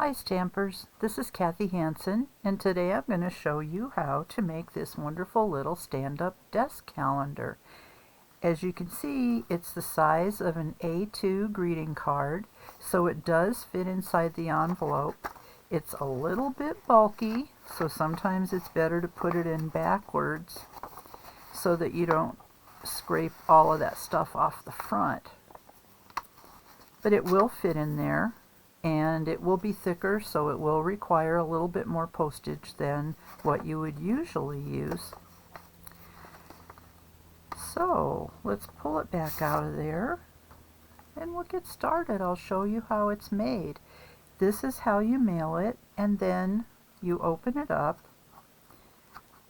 Hi Stampers, this is Kathy Hansen, and today I'm going to show you how to make this wonderful little stand-up desk calendar. As you can see, it's the size of an A2 greeting card, so it does fit inside the envelope. It's a little bit bulky, so sometimes it's better to put it in backwards so that you don't scrape all of that stuff off the front. But it will fit in there. And it will be thicker, so it will require a little bit more postage than what you would usually use. So let's pull it back out of there and we'll get started. I'll show you how it's made. This is how you mail it, and then you open it up,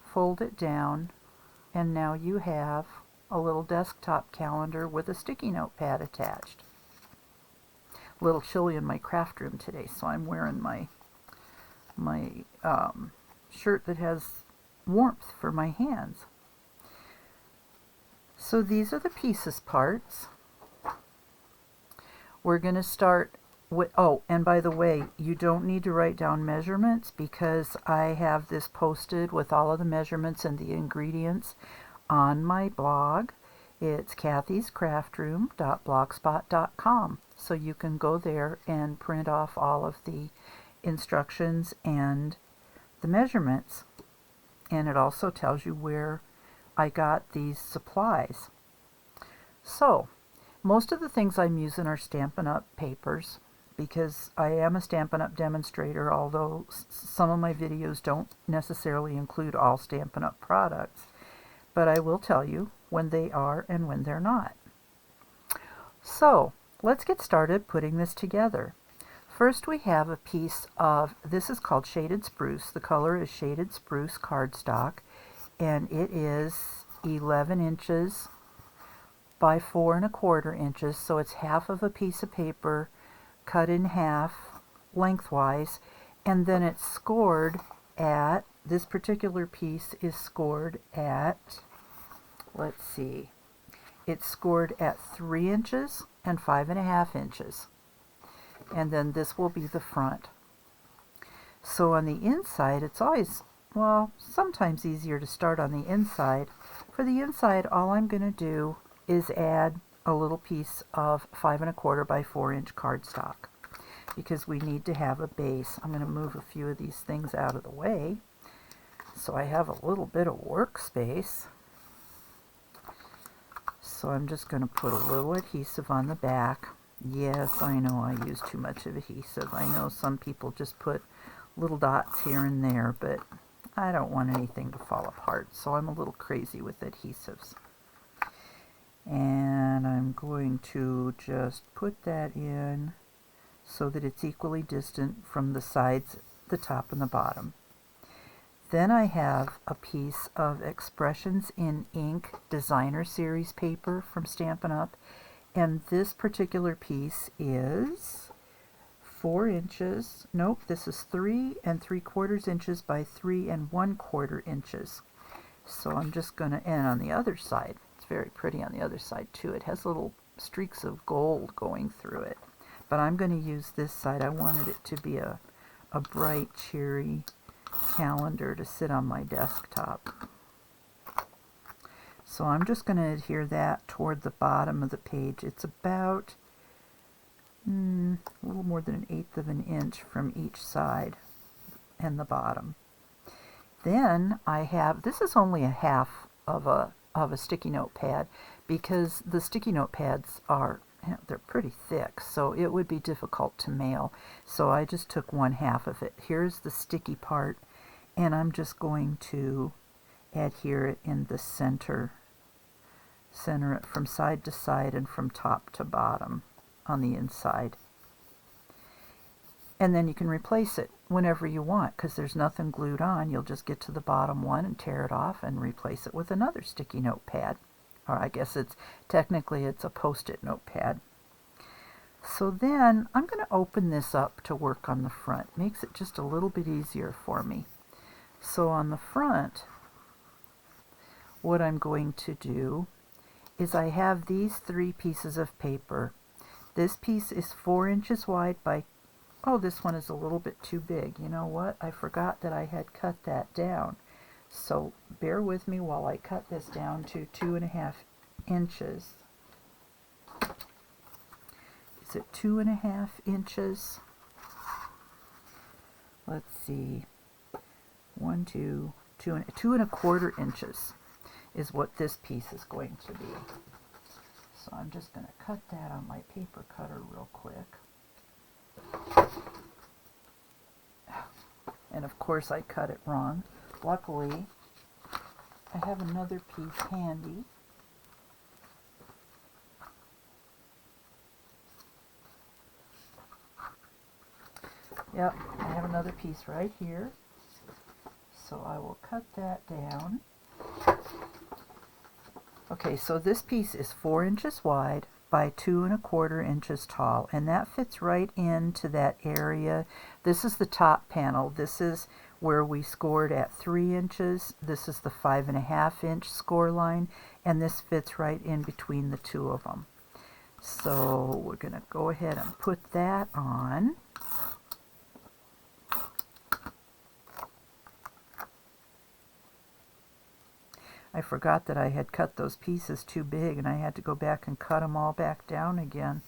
fold it down, and now you have a little desktop calendar with a sticky note pad attached. A little chilly in my craft room today, so I'm wearing my shirt that has warmth for my hands. So these are the pieces parts. We're going to start with, oh, and by the way, you don't need to write down measurements because I have this posted with all of the measurements and the ingredients on my blog. It's kathyscraftroom.blogspot.com. So you can go there and print off all of the instructions and the measurements. And it also tells you where I got these supplies. So most of the things I'm using are Stampin' Up! Papers because I am a Stampin' Up! Demonstrator, although some of my videos don't necessarily include all Stampin' Up! Products. But I will tell you when they are and when they're not. So let's get started putting this together. First we have a piece of, this is called Shaded Spruce. The color is Shaded Spruce cardstock, and it is 11 inches by 4¼ inches, so it's half of a piece of paper cut in half lengthwise, and then it's scored at, this particular piece is scored at, let's see, it's scored at 3 inches and 5½ inches. And then this will be the front. So on the inside, it's always, well, sometimes easier to start on the inside. For the inside, all I'm going to do is add a little piece of 5¼ by 4-inch cardstock because we need to have a base. I'm going to move a few of these things out of the way so I have a little bit of workspace. So I'm just going to put a little adhesive on the back. Yes, I know I use too much of adhesive. I know some people just put little dots here and there, but I don't want anything to fall apart, so I'm a little crazy with adhesives. And I'm going to just put that in so that it's equally distant from the sides, the top and the bottom. Then I have a piece of Expressions in Ink Designer Series paper from Stampin' Up! And this particular piece is 4 inches, nope, this is 3¾ inches by 3¼ inches. So I'm just going to, and on the other side, it's very pretty on the other side too. It has little streaks of gold going through it. But I'm going to use this side. I wanted it to be a bright, cheery calendar to sit on my desktop. So I'm just going to adhere that toward the bottom of the page. It's about a little more than 1/8 inch from each side and the bottom. Then I have, this is only a half of a sticky note pad because the sticky note pads are, they're pretty thick, so it would be difficult to mail. So I just took 1/2 of it. Here's the sticky part, and I'm just going to adhere it in the center it from side to side and from top to bottom on the inside. And then you can replace it whenever you want because there's nothing glued on. You'll just get to the bottom one and tear it off and replace it with another sticky note pad. Or I guess it's technically it's a post-it notepad. So then I'm going to open this up to work on the front. Makes it just a little bit easier for me. So on the front, what I'm going to do is I have these 3 pieces of paper. This piece is 4 inches wide by oh, this one is a little bit too big. You know what? I forgot that I had cut that down. So bear with me while I cut this down to 2.5 inches. Is it 2.5 inches? Let's see. 2.25 inches is what this piece is going to be. So I'm just going to cut that on my paper cutter real quick. And of course I cut it wrong. Luckily, I have another piece handy. Yep, I have another piece right here. So I will cut that down. Okay, so this piece is 4 inches wide by 2.25 inches tall, and that fits right into that area. This is the top panel. This is where we scored at 3 inches. This is the 5.5 inch score line, and this fits right in between the two of them. So we're going to go ahead and put that on. I forgot that I had cut those pieces too big, and I had to go back and cut them all back down again.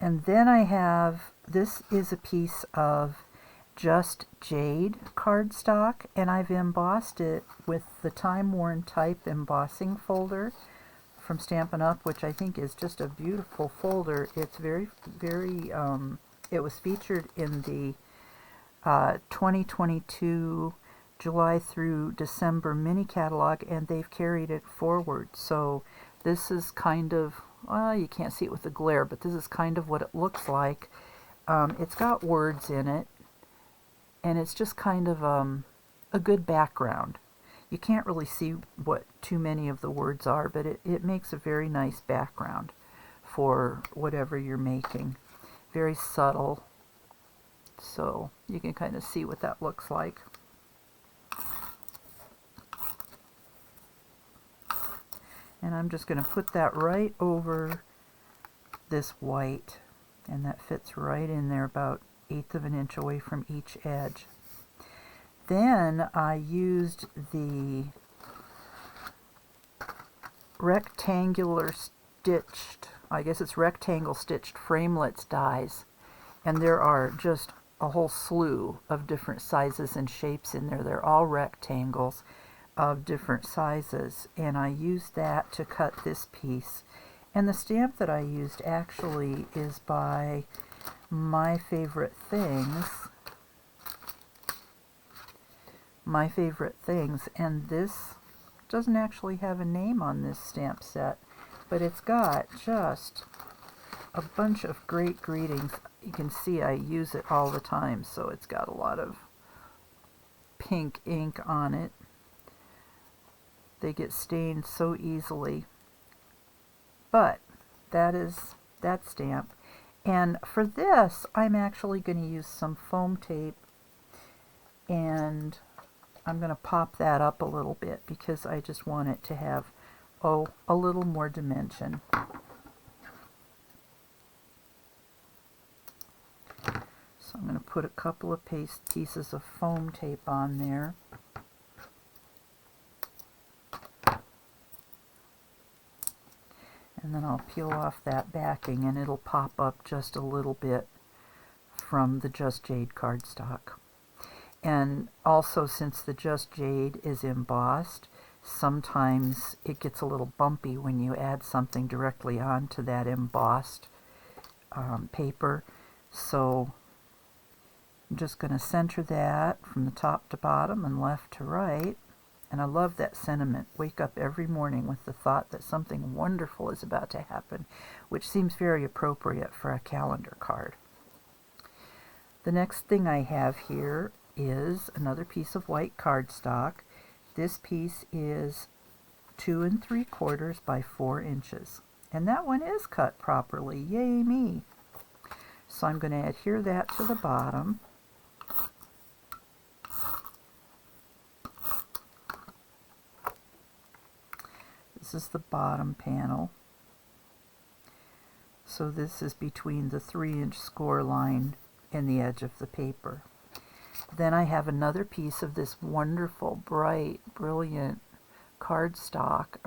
And then I have, this is a piece of Just Jade cardstock, and I've embossed it with the Time Worn Type embossing folder from Stampin' Up, which I think is just a beautiful folder. It's very, it was featured in the 2022 July through December mini catalog, and they've carried it forward. So this is kind of, well, you can't see it with the glare, but this is kind of what it looks like. It's got words in it, and it's just kind of a good background. You can't really see what too many of the words are, but it makes a very nice background for whatever you're making. Very subtle, so you can kind of see what that looks like. And I'm just going to put that right over this white, and that fits right in there, about 1/8 inch away from each edge. Then I used the rectangular stitched, I guess it's rectangle stitched framelits dies, and there are just a whole slew of different sizes and shapes in there. They're all rectangles of different sizes, and I used that to cut this piece. And the stamp that I used actually is by My Favorite Things. My Favorite Things, and this doesn't actually have a name on this stamp set, but it's got just a bunch of great greetings. You can see I use it all the time, so it's got a lot of pink ink on it. They get stained so easily. But that is that stamp. And for this, I'm actually going to use some foam tape, and I'm going to pop that up a little bit because I just want it to have, oh, a little more dimension. So I'm going to put a couple of pieces of foam tape on there. And then I'll peel off that backing, and it'll pop up just a little bit from the Just Jade cardstock. And also, since the Just Jade is embossed, sometimes it gets a little bumpy when you add something directly onto that embossed paper. So I'm just going to center that from the top to bottom and left to right. And I love that sentiment. Wake up every morning with the thought that something wonderful is about to happen, which seems very appropriate for a calendar card. The next thing I have here is another piece of white cardstock. This piece is 2 3/4 by 4 inches. And that one is cut properly. Yay me! So I'm going to adhere that to the bottom. This is the bottom panel. So this is between the 3-inch score line and the edge of the paper. Then I have another piece of this wonderful, bright, brilliant cardstock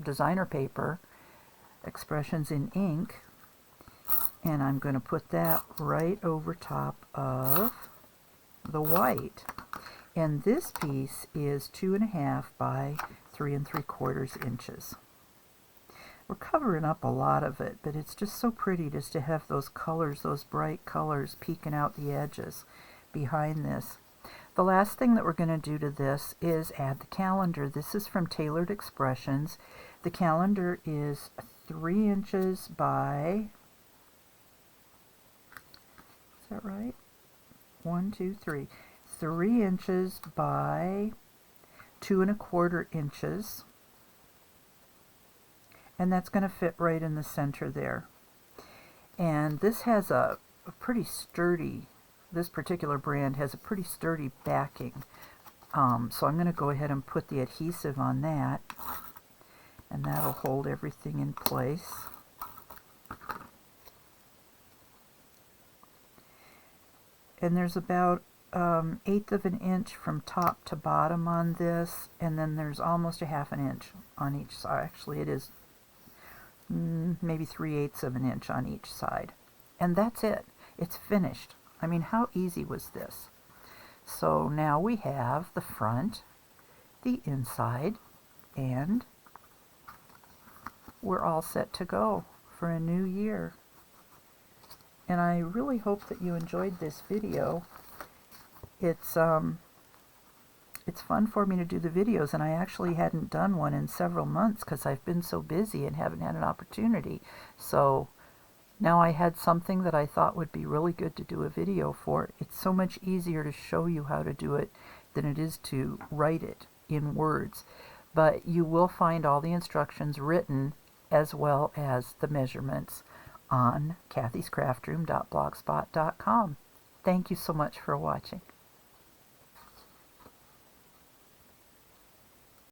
designer paper, Expressions in Ink, and I'm going to put that right over top of the white. And this piece is 2.5 by 3 3/4 inches. We're covering up a lot of it, but it's just so pretty just to have those colors, those bright colors peeking out the edges behind this. The last thing that we're going to do to this is add the calendar. This is from Tailored Expressions. The calendar is 3 inches by, is that right? 1, 2, 3. 3 inches by 2 1/4 inches. And that's going to fit right in the center there. And this has a pretty sturdy, this particular brand has a pretty sturdy backing. So I'm going to go ahead and put the adhesive on that, and that'll hold everything in place. And there's about 1/8 of an inch from top to bottom on this, and then there's almost a 1/2 inch on each side. Actually, it is maybe 3/8 of an inch on each side. And that's it. It's finished. I mean, how easy was this? So now we have the front, the inside, and we're all set to go for a new year. And I really hope that you enjoyed this video. It's fun for me to do the videos, and I actually hadn't done one in several months because I've been so busy and haven't had an opportunity. So now I had something that I thought would be really good to do a video for. It's so much easier to show you how to do it than it is to write it in words. But you will find all the instructions written as well as the measurements on kathyscraftroom.blogspot.com. Thank you so much for watching.